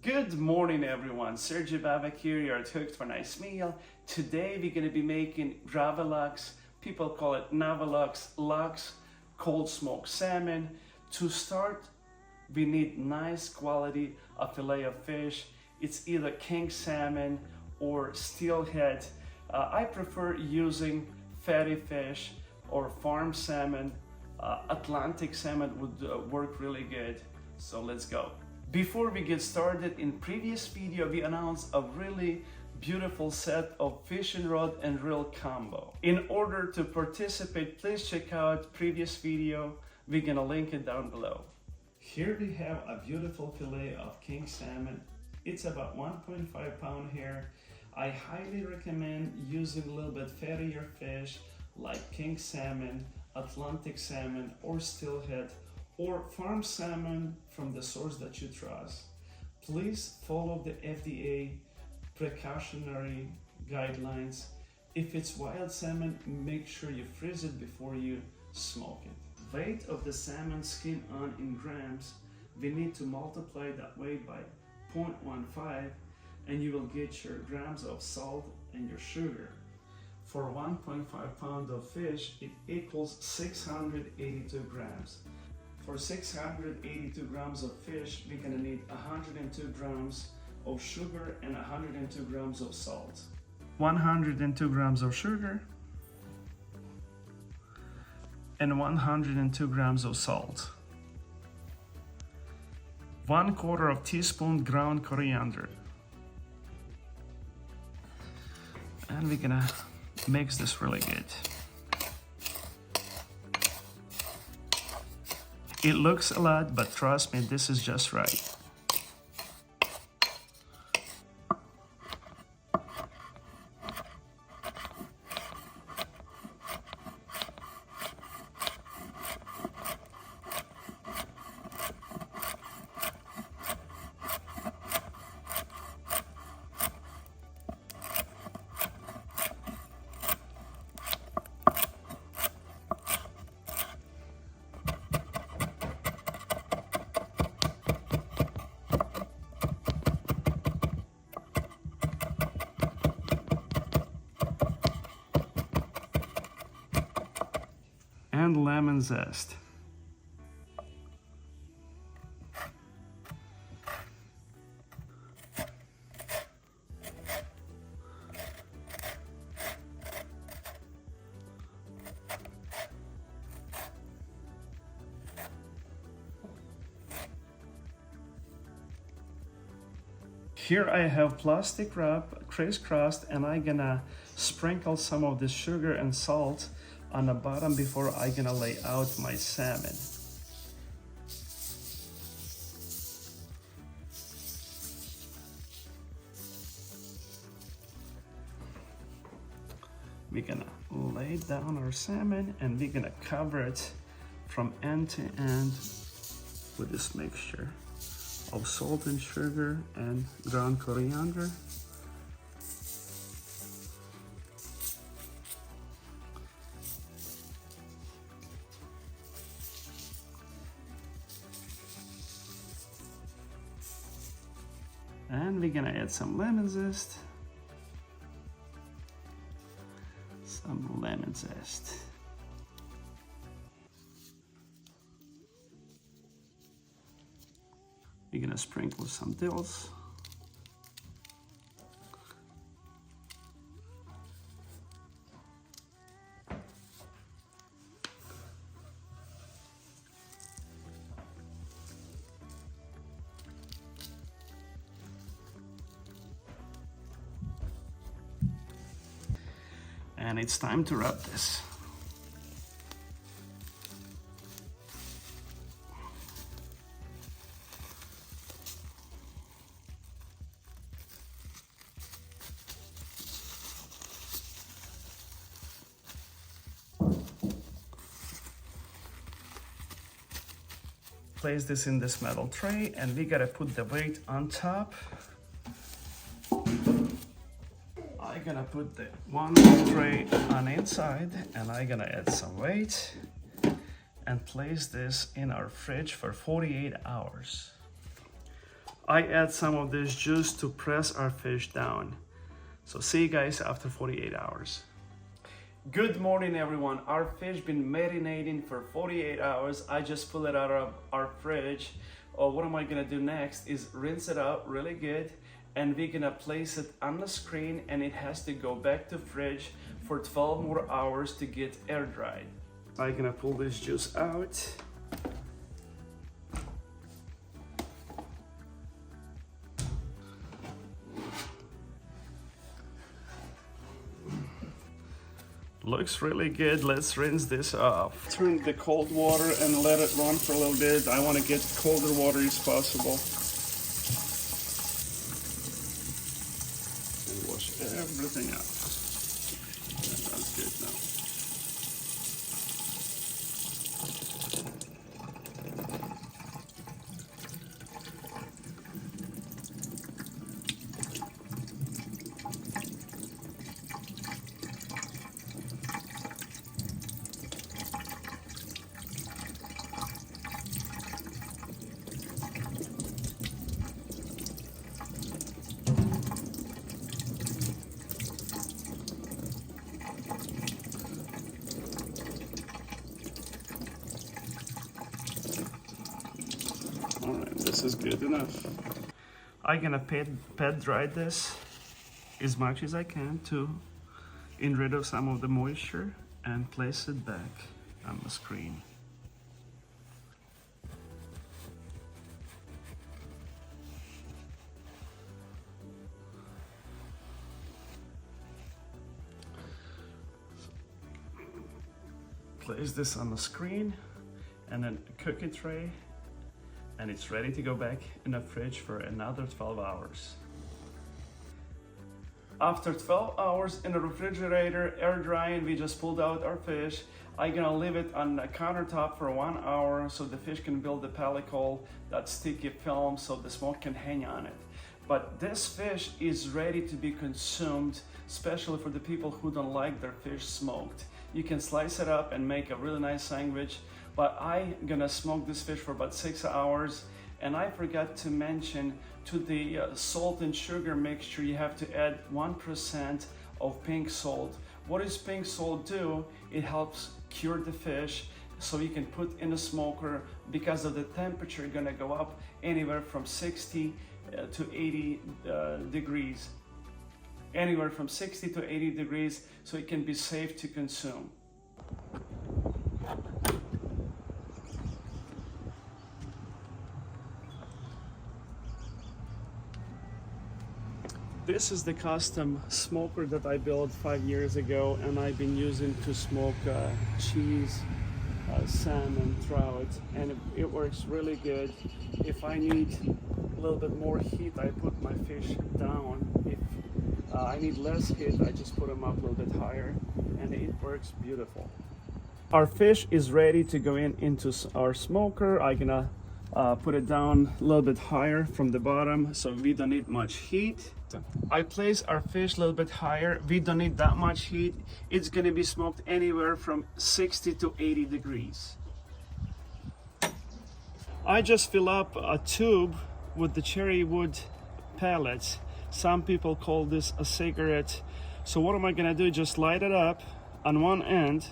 Good morning everyone, Sergey Babak here, you're at Hooked for a Nice Meal. Today we're going to be making Gravlax, people call it Navalux, Lux, cold smoked salmon. To start, we need nice quality of fillet of fish. It's either king salmon or steelhead. I prefer using fatty fish or farm salmon. Atlantic salmon would work really good, so let's go. Before we get started, in previous video we announced a really beautiful set of fishing rod and reel combo. In order to participate, please check out previous video. We're gonna link it down below. Here we have a beautiful fillet of king salmon. It's about 1.5 pound here. I highly recommend using a little bit fattier fish like king salmon, Atlantic salmon, or steelhead, or farm salmon from the source that you trust. Please follow the FDA precautionary guidelines. If it's wild salmon, make sure you freeze it before you smoke it. Weight of the salmon skin on in grams, we need to multiply that weight by 0.15 and you will get your grams of salt and your sugar. For 1.5 pound of fish, it equals 682 grams. For 682 grams of fish, we're gonna need 102 grams of sugar and 102 grams of salt. 102 grams of sugar and 102 grams of salt. 1/4 teaspoon ground coriander. And we're gonna mix this really good. It looks a lot, but trust me, this is just right. And lemon zest. Here I have plastic wrap crisscrossed, and I'm gonna sprinkle some of the sugar and salt on the bottom before I'm gonna lay out my salmon. We're gonna lay down our salmon and we're gonna cover it from end to end with this mixture of salt and sugar and ground coriander. And we're gonna add some lemon zest. Some lemon zest. We're gonna sprinkle some dills. And it's time to wrap this. Place this in this metal tray and we gotta put the weight on top. I'm gonna put the one tray on inside and I'm gonna add some weight and place this in our fridge for 48 hours. I add some of this juice to press our fish down. So see you guys after 48 hours. Good morning everyone. Our fish been marinating for 48 hours. I just pulled it out of our fridge. What am I gonna do next is rinse it out really good, and we're gonna place it on the screen, and it has to go back to fridge for 12 more hours to get air dried. I'm gonna pull this juice out. Looks really good. Let's rinse this off. Turn the cold water and let it run for a little bit. I want to get colder water as possible. And wash everything out. That's good now. Alright, this is good enough. I'm gonna pet dry this as much as I can to get rid of some of the moisture and place it back on the screen. Place this on the screen and then a cookie tray, and it's ready to go back in the fridge for another 12 hours. After 12 hours in the refrigerator, air drying, we just pulled out our fish. I'm gonna leave it on the countertop for 1 hour so the fish can build the pellicle, that sticky film, so the smoke can hang on it. But this fish is ready to be consumed, especially for the people who don't like their fish smoked. You can slice it up and make a really nice sandwich, but I'm gonna smoke this fish for about 6 hours. And I forgot to mention, to the salt and sugar mixture, you have to add 1% of pink salt. What does pink salt do? It helps cure the fish, so you can put in a smoker, because of the temperature gonna go up anywhere from 60 to 80 degrees. Anywhere from 60 to 80 degrees, so it can be safe to consume. This is the custom smoker that I built 5 years ago, and I've been using to smoke cheese, salmon, trout, and it works really good. If I need a little bit more heat, I put my fish down. If I need less heat, I just put them up a little bit higher, and it works beautiful. Our fish is ready to go into our smoker. I'm gonna put it down a little bit higher from the bottom, so we don't need much heat. I place our fish a little bit higher. We don't need that much heat. It's gonna be smoked anywhere from 60 to 80 degrees. I just fill up a tube with the cherry wood pellets. Some people call this a cigarette. So what am I gonna do? Just light it up on one end.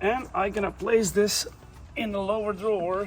And I'm gonna place this in the lower drawer,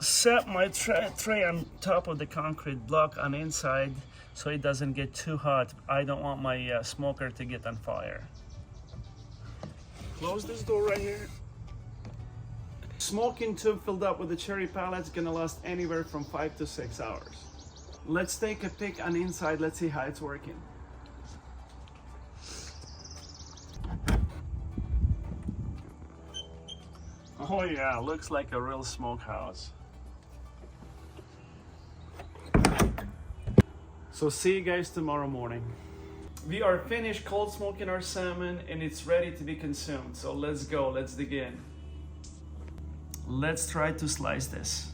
set my tray on top of the concrete block on the inside so it doesn't get too hot. I don't want my smoker to get on fire. Close this door right here. Smoking tube filled up with the cherry pellets gonna last anywhere from 5 to 6 hours. Let's take a peek on inside, let's see how it's working. Oh yeah, looks like a real smokehouse. So see you guys tomorrow morning. We are finished cold smoking our salmon and it's ready to be consumed. So let's go, let's dig in. Let's try to slice this.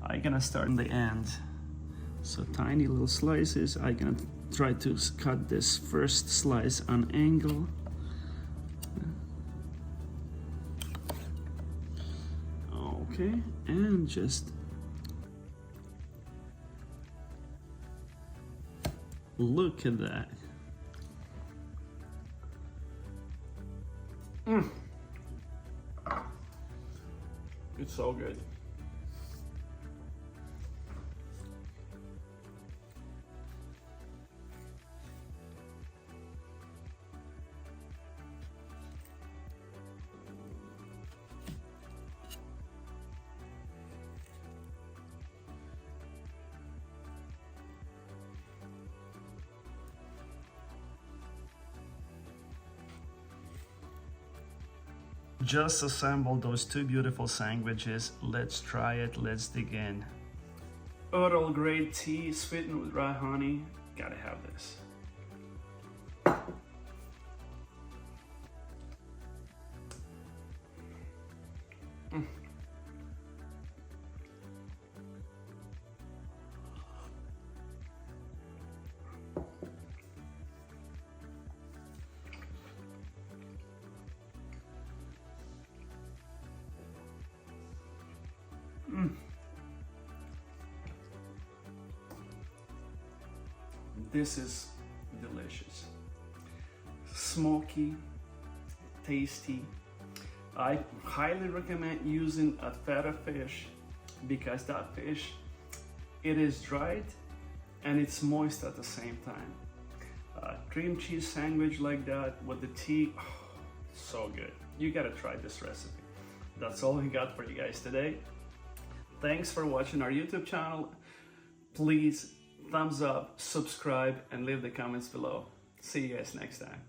I'm gonna start in the end. So tiny little slices. I'm gonna try to cut this first slice on angle. Okay, and just look at that. It's so good. Just assembled those two beautiful sandwiches. Let's try it, let's dig in. Earl Grey tea sweetened with dry honey. Gotta have this. This is delicious. Smoky, tasty. I highly recommend using a feta fish because that fish, it is dried and it's moist at the same time. Cream cheese sandwich like that with the tea, oh, so good. You gotta try this recipe. That's all we got for you guys today. Thanks for watching our YouTube channel. Please thumbs up, subscribe, and leave the comments below. See you guys next time.